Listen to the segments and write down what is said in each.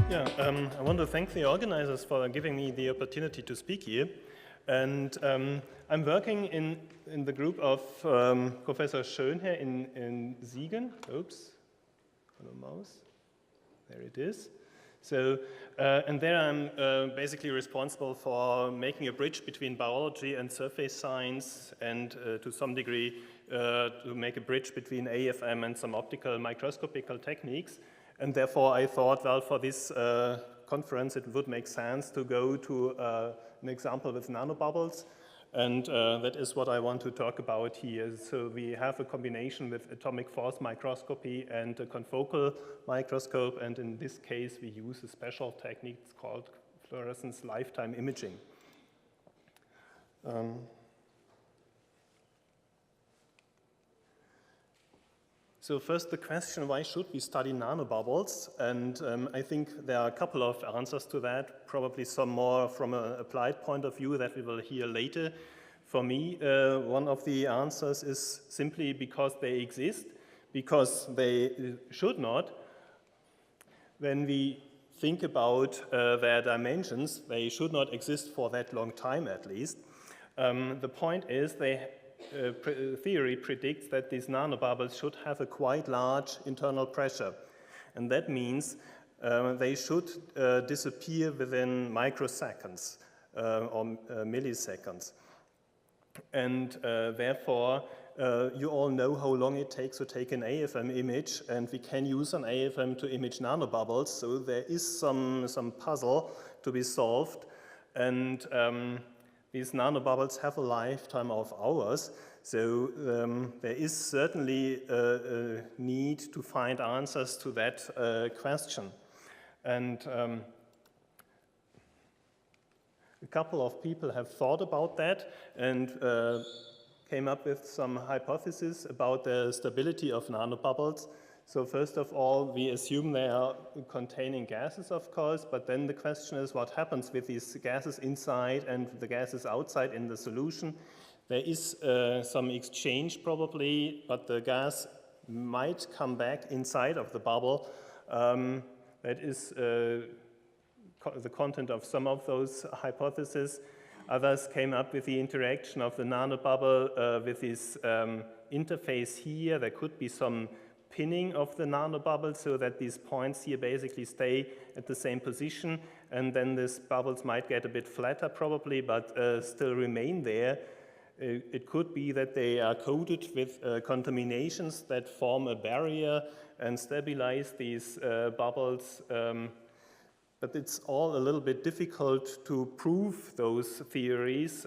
I want to thank the organizers for giving me the opportunity to speak here. And I'm working in the group of Professor Schön here in Siegen. Oops, on a mouse. There it is. So, and there I'm basically responsible for making a bridge between biology and surface science, and to some degree to make a bridge between AFM and some optical microscopical techniques. And therefore I thought, well, for this conference it would make sense to go to an example with nanobubbles. And that is what I want to talk about here. So we have a combination with atomic force microscopy and a confocal microscope. And in this case, we use a special technique called fluorescence lifetime imaging. So first the question, why should we study nanobubbles? And I think there are a couple of answers to that, probably some more from an applied point of view that we will hear later. For me, one of the answers is simply because they exist, because they should not. When we think about their dimensions, they should not exist for that long time at least. The point is theory predicts that these nanobubbles should have a quite large internal pressure. And that means they should disappear within microseconds or milliseconds. And therefore, you all know how long it takes to take an AFM image, and we can use an AFM to image nanobubbles, so there is some puzzle to be solved. And these nanobubbles have a lifetime of hours, so there is certainly a need to find answers to that question. And a couple of people have thought about that and came up with some hypotheses about the stability of nanobubbles. So first of all, we assume they are containing gases, of course, but then the question is what happens with these gases inside and the gases outside in the solution. There is some exchange probably, but the gas might come back inside of the bubble. That is the content of some of those hypotheses. Others came up with the interaction of the nanobubble with this interface here. There could be some pinning of the nanobubble so that these points here basically stay at the same position, and then these bubbles might get a bit flatter probably, but still remain there. It could be that they are coated with contaminations that form a barrier and stabilize these bubbles. But it's all a little bit difficult to prove those theories.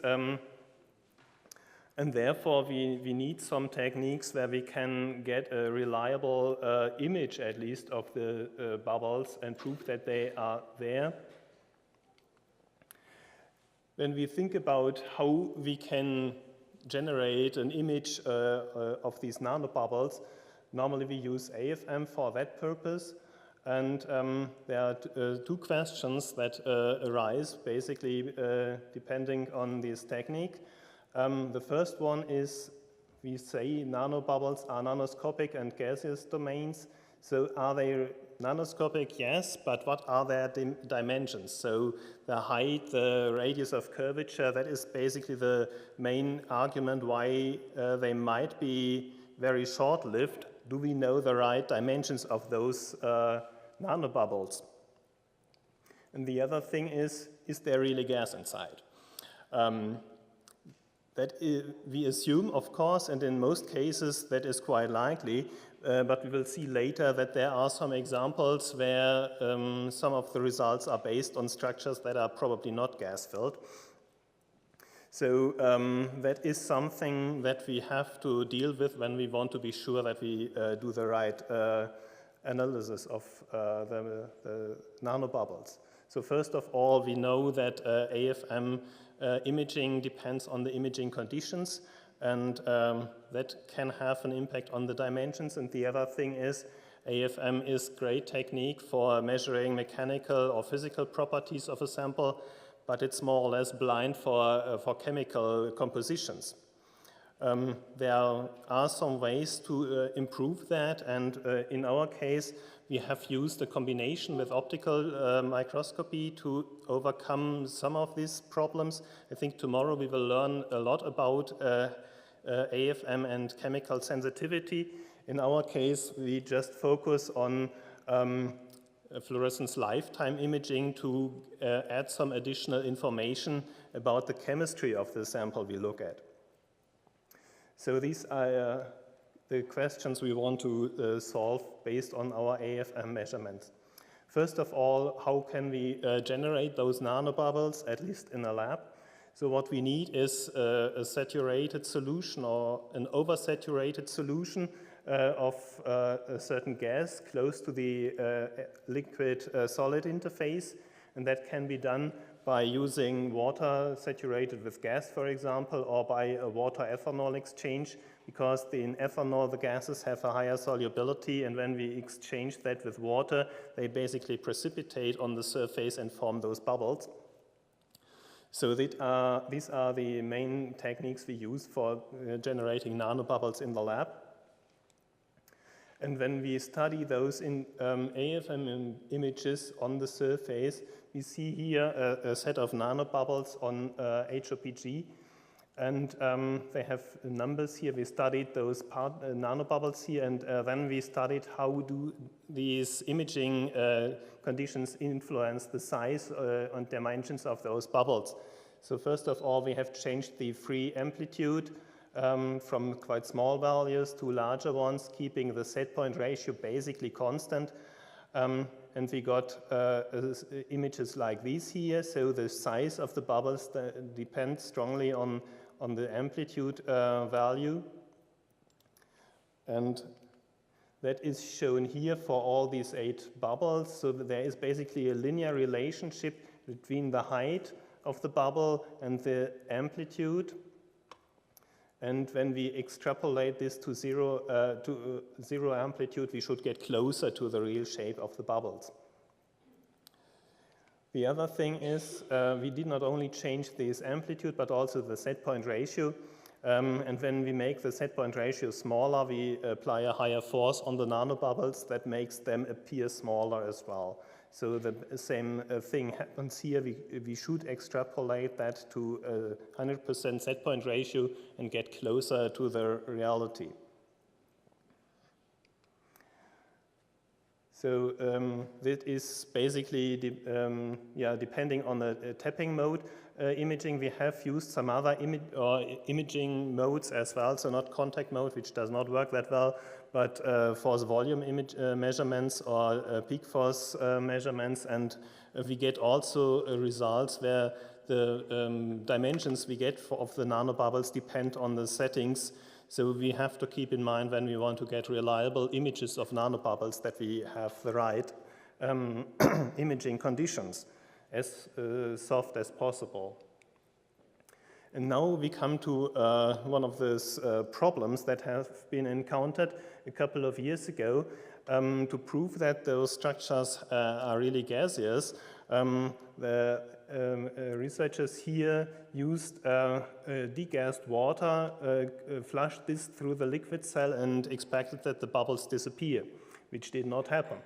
And therefore, we need some techniques where we can get a reliable image, at least, of the bubbles and prove that they are there. When we think about how we can generate an image of these nanobubbles, normally we use AFM for that purpose. And there are two questions that arise, basically, depending on this technique. The first one is, we say nanobubbles are nanoscopic and gaseous domains. So are they nanoscopic? Yes, but what are their dimensions? So the height, the radius of curvature, that is basically the main argument why they might be very short-lived. Do we know the right dimensions of those nanobubbles? And the other thing is there really gas inside? We assume, of course, and in most cases that is quite likely, but we will see later that there are some examples where some of the results are based on structures that are probably not gas-filled. So that is something that we have to deal with when we want to be sure that we do the right analysis of the nanobubbles. So first of all, we know that AFM imaging depends on the imaging conditions, and that can have an impact on the dimensions. And the other thing is AFM is a great technique for measuring mechanical or physical properties of a sample, but it's more or less blind for chemical compositions. There are some ways to improve that, and in our case, we have used a combination with optical microscopy to overcome some of these problems. I think tomorrow we will learn a lot about AFM and chemical sensitivity. In our case, we just focus on fluorescence lifetime imaging to add some additional information about the chemistry of the sample we look at. So these are the questions we want to solve based on our AFM measurements. First of all, how can we generate those nanobubbles, at least in a lab? So what we need is a saturated solution or an oversaturated solution of a certain gas close to the liquid-solid interface, and that can be done by using water saturated with gas, for example, or by a water-ethanol exchange, because in ethanol the gases have a higher solubility, and when we exchange that with water, they basically precipitate on the surface and form those bubbles. So these are the main techniques we use for generating nanobubbles in the lab. And when we study those in AFM images on the surface, we see here a set of nanobubbles on HOPG, and they have numbers here. We studied those nanobubbles here, and then we studied how do these imaging conditions influence the size and dimensions of those bubbles. So first of all, we have changed the free amplitude from quite small values to larger ones, keeping the set point ratio basically constant. And we got images like these here, so the size of the bubbles depends strongly on the amplitude value. And that is shown here for all these 8 bubbles. So there is basically a linear relationship between the height of the bubble and the amplitude. And when we extrapolate this to zero amplitude, we should get closer to the real shape of the bubbles. The other thing is we did not only change this amplitude, but also the set point ratio. And when we make the set point ratio smaller, we apply a higher force on the nanobubbles that makes them appear smaller as well. So the same thing happens here. We should extrapolate that to 100% set point ratio and get closer to the reality. So that is basically depending on the tapping mode imaging. We have used some other imaging modes as well, so not contact mode, which does not work that well, but force volume image measurements or peak force measurements, and we get also results where the dimensions we get of the nanobubbles depend on the settings. So we have to keep in mind when we want to get reliable images of nanobubbles that we have the right imaging conditions as soft as possible. And now we come to one of those problems that have been encountered a couple of years ago. To prove that those structures are really gaseous, the researchers here used degassed water, flushed this through the liquid cell and expected that the bubbles disappear, which did not happen.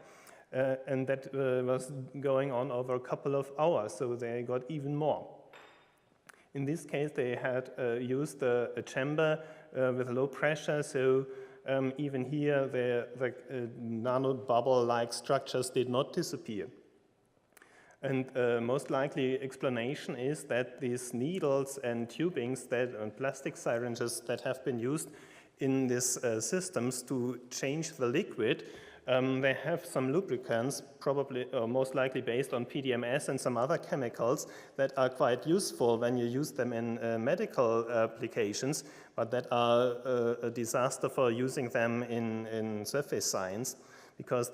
And that was going on over a couple of hours, so they got even more. In this case, they had used a chamber with low pressure, so even here the nanobubble-like structures did not disappear. And most likely explanation is that these needles and tubings and plastic syringes that have been used in these systems to change the liquid, they have some lubricants, probably or most likely based on PDMS and some other chemicals that are quite useful when you use them in medical applications, but that are a disaster for using them in surface science, because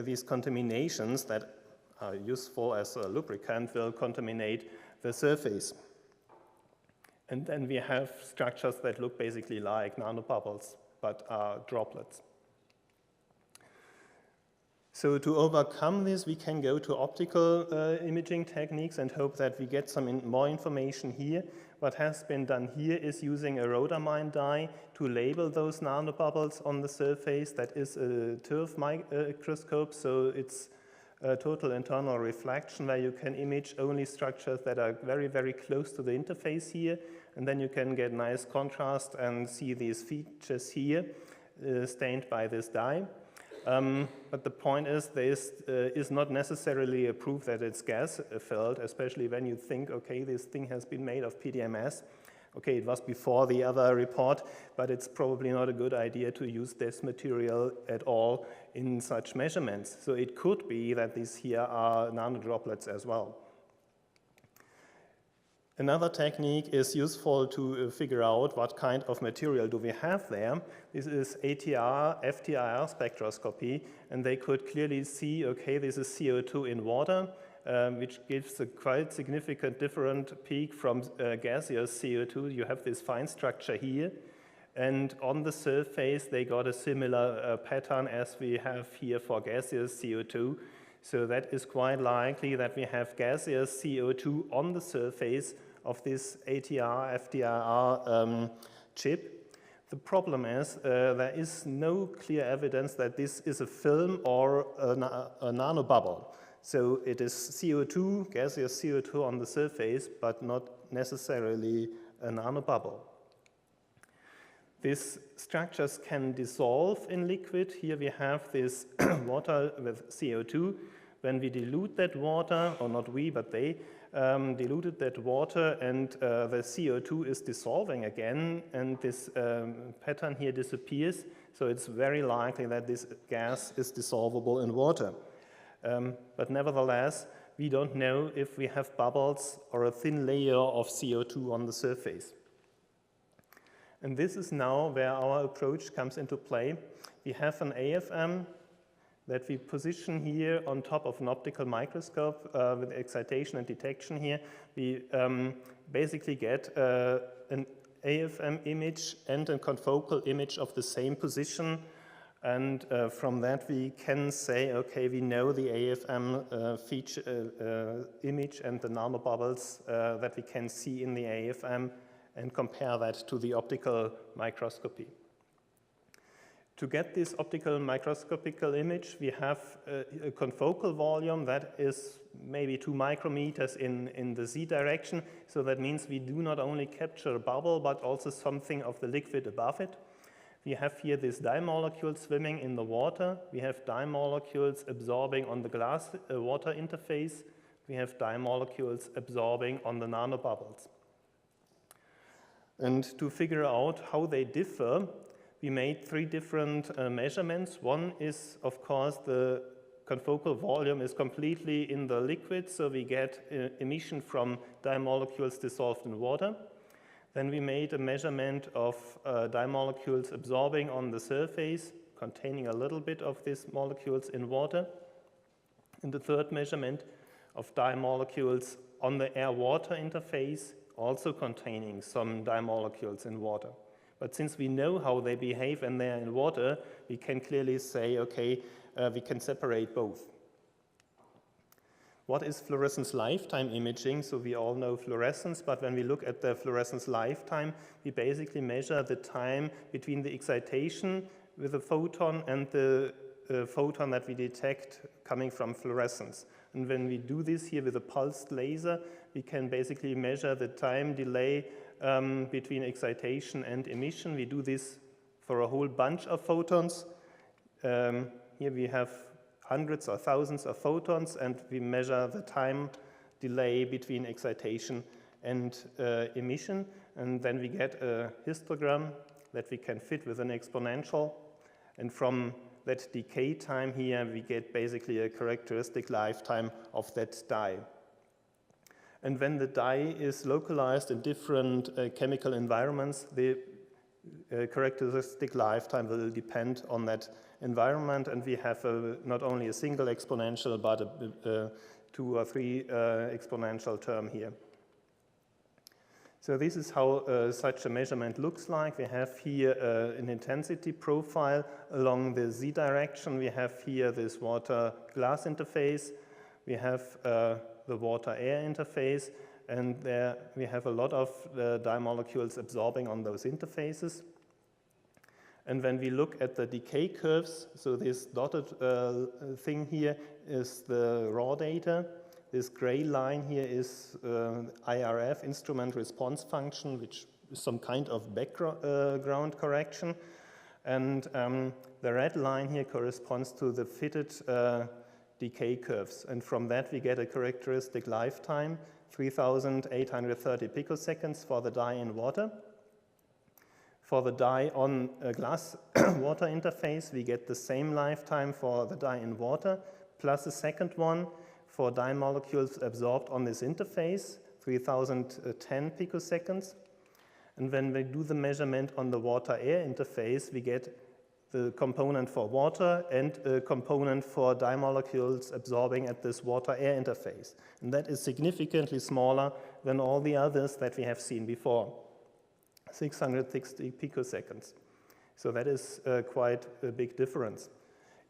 these contaminations that are useful as a lubricant will contaminate the surface. And then we have structures that look basically like nanobubbles, but are droplets. So to overcome this, we can go to optical imaging techniques and hope that we get some more information here. what has been done here is using a rhodamine dye to label those nanobubbles on the surface. That is a turf microscope, so it's a total internal reflection where you can image only structures that are very, very close to the interface here, and then you can get nice contrast and see these features here stained by this dye. But the point is, this is not necessarily a proof that it's gas-filled, especially when you think, okay, this thing has been made of PDMS. Okay, it was before the other report, but it's probably not a good idea to use this material at all in such measurements. So it could be that these here are nanodroplets as well. Another technique is useful to figure out what kind of material do we have there. This is ATR, FTIR spectroscopy, and they could clearly see, okay, this is CO2 in water, which gives a quite significant different peak from gaseous CO2. You have this fine structure here, and on the surface they got a similar pattern as we have here for gaseous CO2. So that is quite likely that we have gaseous CO2 on the surface of this ATR, FTIR chip. The problem is there is no clear evidence that this is a film or a nanobubble. So it is CO2, gaseous CO2 on the surface, but not necessarily a nanobubble. These structures can dissolve in liquid. Here we have this water with CO2. When we dilute that water, or not we, but they diluted that water, and the CO2 is dissolving again, and this pattern here disappears. So it's very likely that this gas is dissolvable in water. But nevertheless, we don't know if we have bubbles or a thin layer of CO2 on the surface. And this is now where our approach comes into play. We have an AFM that we position here on top of an optical microscope with excitation and detection here. We basically get an AFM image and a confocal image of the same position. And from that we can say, okay, we know the AFM feature image and the nanobubbles that we can see in the AFM, and compare that to the optical microscopy. To get this optical microscopical image, we have a confocal volume that is maybe 2 micrometers in the Z direction. So that means we do not only capture a bubble, but also something of the liquid above it. We have here this dye molecule swimming in the water. We have dye molecules absorbing on the glass water interface. We have dye molecules absorbing on the nanobubbles. And to figure out how they differ, we made 3 different measurements. One is, of course, the confocal volume is completely in the liquid, so we get emission from dye molecules dissolved in water. Then we made a measurement of dye molecules absorbing on the surface, containing a little bit of these molecules in water. And the third measurement of dye molecules on the air-water interface, also containing some dye molecules in water. But since we know how they behave when they're in water, we can clearly say, okay, we can separate both. What is fluorescence lifetime imaging? So we all know fluorescence, but when we look at the fluorescence lifetime, we basically measure the time between the excitation with a photon and the photon that we detect coming from fluorescence. And when we do this here with a pulsed laser, we can basically measure the time delay between excitation and emission. We do this for a whole bunch of photons. Here we have hundreds or thousands of photons, and we measure the time delay between excitation and emission. And then we get a histogram that we can fit with an exponential. And from that decay time here, we get basically a characteristic lifetime of that dye. And when the dye is localized in different chemical environments, the characteristic lifetime will depend on that environment, and we have not only a single exponential, but a 2 or 3 exponential term here. So this is how such a measurement looks like. We have here an intensity profile along the Z direction. We have here this water-glass interface. We have the water-air interface, and there we have a lot of dye molecules absorbing on those interfaces. And when we look at the decay curves, so this dotted thing here is the raw data. This gray line here is IRF, instrument response function, which is some kind of background correction. And the red line here corresponds to the fitted decay curves. And from that we get a characteristic lifetime, 3,830 picoseconds for the dye in water. For the dye on a glass water interface, we get the same lifetime for the dye in water, plus a second one for dye molecules absorbed on this interface, 3,010 picoseconds. And when we do the measurement on the water-air interface, we get the component for water and a component for dye molecules absorbing at this water-air interface. And that is significantly smaller than all the others that we have seen before. 660 picoseconds. So that is quite a big difference.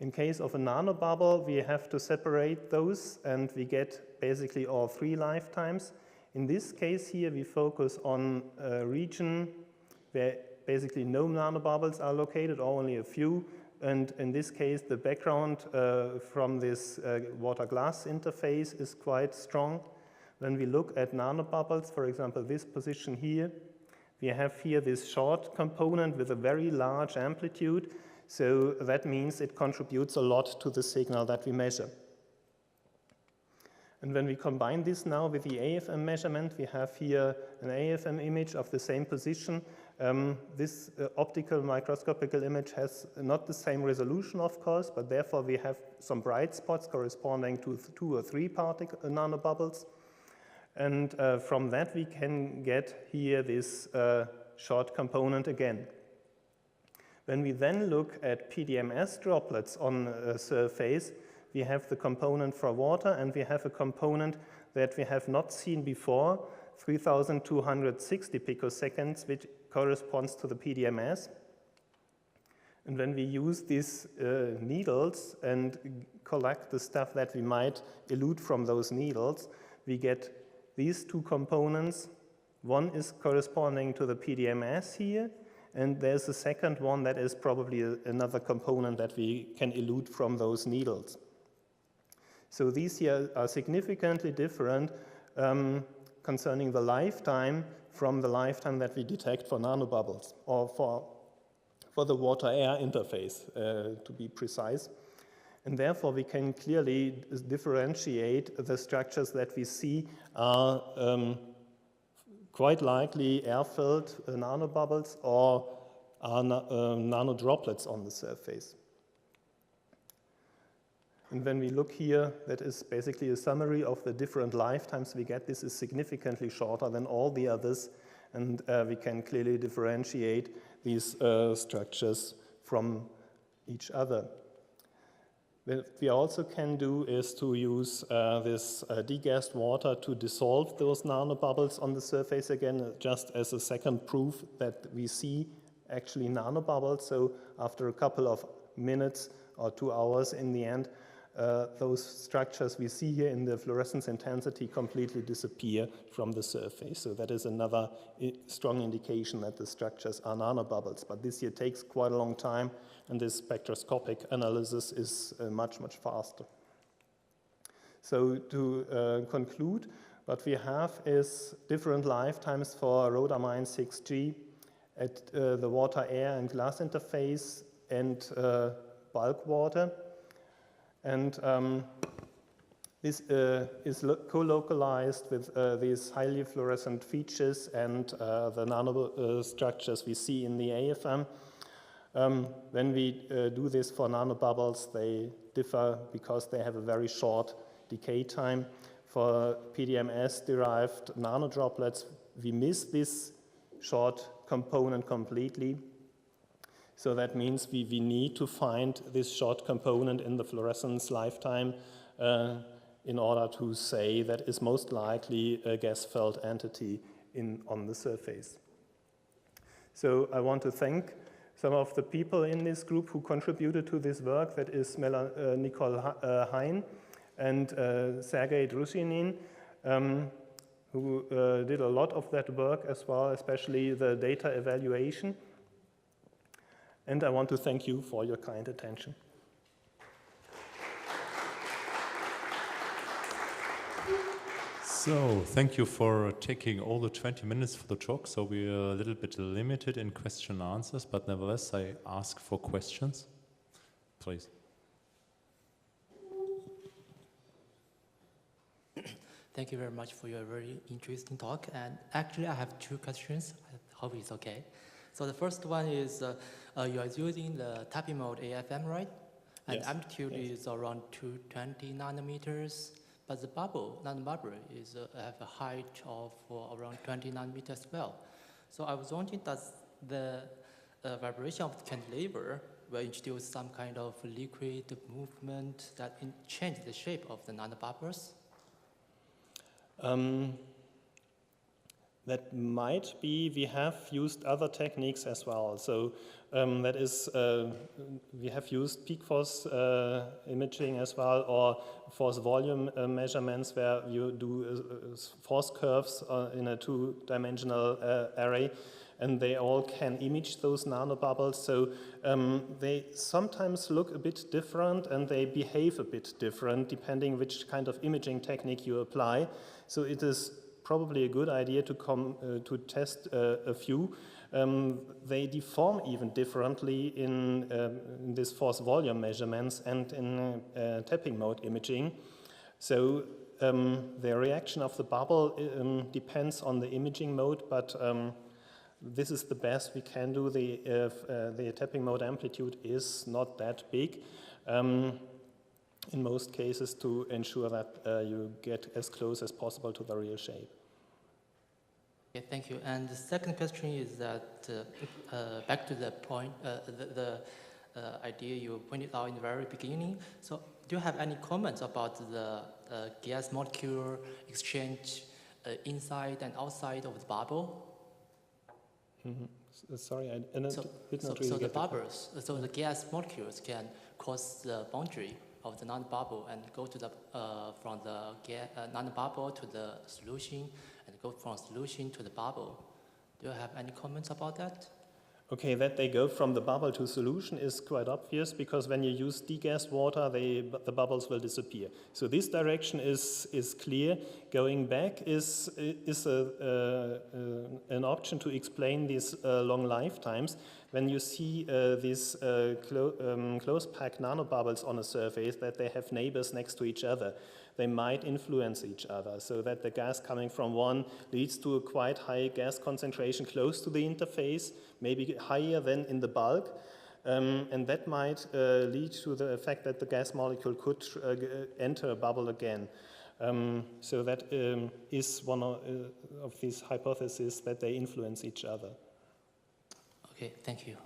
In case of a nanobubble, we have to separate those, and we get basically all three lifetimes. In this case here, we focus on a region where basically no nanobubbles are located, or only a few. And in this case, the background from this water-glass interface is quite strong. When we look at nanobubbles, for example, this position here, we have here this short component with a very large amplitude, so that means it contributes a lot to the signal that we measure. And when we combine this now with the AFM measurement, we have here an AFM image of the same position. This optical microscopical image has not the same resolution, of course, but therefore we have some bright spots corresponding to 2 or 3 nanobubbles. And from that we can get here this short component again. When we then look at PDMS droplets on a surface, we have the component for water, and we have a component that we have not seen before, 3,260 picoseconds, which corresponds to the PDMS. And when we use these needles and collect the stuff that we might elute from those needles, we get these two components. One is corresponding to the PDMS here, and there's a second one that is probably another component that we can elute from those needles. So these here are significantly different concerning the lifetime from the lifetime that we detect for nanobubbles, or for the water-air interface, to be precise. And therefore, we can clearly differentiate the structures that we see are quite likely air-filled nanobubbles or are nanodroplets on the surface. And when we look here, that is basically a summary of the different lifetimes we get. This is significantly shorter than all the others, and we can clearly differentiate these structures from each other. What we also can do is to use this degassed water to dissolve those nanobubbles on the surface again, just as a second proof that we see actually nanobubbles. So after a couple of minutes or 2 hours in the end, those structures we see here in the fluorescence intensity completely disappear from the surface. So that is another strong indication that the structures are nanobubbles. But this here takes quite a long time, and this spectroscopic analysis is much, much faster. So to conclude, what we have is different lifetimes for rhodamine 6G at the water, air, and glass interface and bulk water. And this is co-localized with these highly fluorescent features and the nanostructures we see in the AFM. When we do this for nanobubbles, they differ because they have a very short decay time. For PDMS-derived nanodroplets, we miss this short component completely. So that means we need to find this short component in the fluorescence lifetime in order to say that is most likely a gas-filled entity on the surface. So I want to thank some of the people in this group who contributed to this work. That is Nicole Hein and Sergei Drushinin. who did a lot of that work as well, especially the data evaluation. And I want to thank you for your kind attention. So, thank you for taking all the 20 minutes for the talk. So we are a little bit limited in question and answers, but nevertheless, I ask for questions. Please. Thank you very much for your very interesting talk. And actually, I have two questions. I hope it's okay. So the first one is, you are using the tapping mode AFM, right? And Yes. amplitude is around 220 nanometers. But the nanobubble have a height of around 20 nanometers as well. So I was wondering, does the vibration of the cantilever will introduce some kind of liquid movement that change the shape of the nanobubbles? That might be. We have used other techniques as well. So that is, we have used peak force imaging as well, or force volume measurements where you do force curves in a two-dimensional array, and they all can image those nanobubbles. So they sometimes look a bit different and they behave a bit different depending which kind of imaging technique you apply. So it is probably a good idea to test a few. They deform even differently in this force volume measurements and in tapping mode imaging. So the reaction of the bubble depends on the imaging mode, but this is the best we can do. The tapping mode amplitude is not that big in most cases to ensure that you get as close as possible to the real shape. Okay, thank you. And the second question is that back to the point, the idea you pointed out in the very beginning. So do you have any comments about the gas molecule exchange inside and outside of the bubble? Mm-hmm. Sorry, I did not really so get the bubbles, so the gas molecules can cross the boundary of the nanobubble and go to the from the nanobubble to the solution, and go from solution to the bubble. Do you have any comments about that? Okay, that they go from the bubble to solution is quite obvious, because when you use degassed water, the bubbles will disappear. So this direction is clear. Going back is an option to explain these long lifetimes. When you see these close-packed nanobubbles on a surface, that they have neighbors next to each other, they might influence each other, so that the gas coming from one leads to a quite high gas concentration close to the interface, maybe higher than in the bulk, and that might lead to the effect that the gas molecule could enter a bubble again. So that is one of these hypotheses, that they influence each other. Okay, thank you.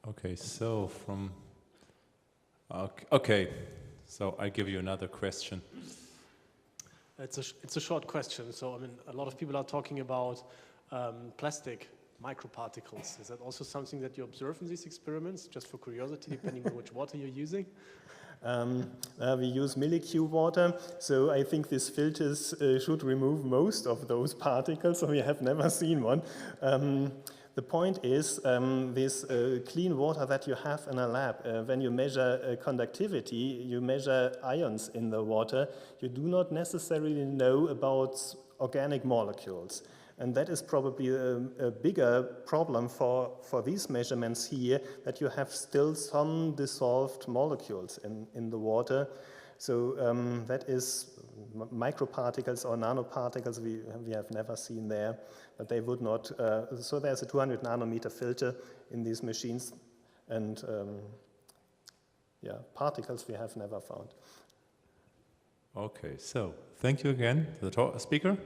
Okay, so from... Okay, so I give you another question. It's a short question. So, I mean, a lot of people are talking about plastic microparticles. Is that also something that you observe in these experiments, just for curiosity, depending on which water you're using? We use millicube water, so I think these filters should remove most of those particles, so we have never seen one. The point is, this clean water that you have in a lab, when you measure conductivity, you measure ions in the water, you do not necessarily know about organic molecules. And that is probably a bigger problem for these measurements here, that you have still some dissolved molecules in the water. So that is microparticles or nanoparticles we have never seen there, but they would not. So there's a 200 nanometer filter in these machines, and yeah, particles we have never found. Okay, so thank you again to the speaker.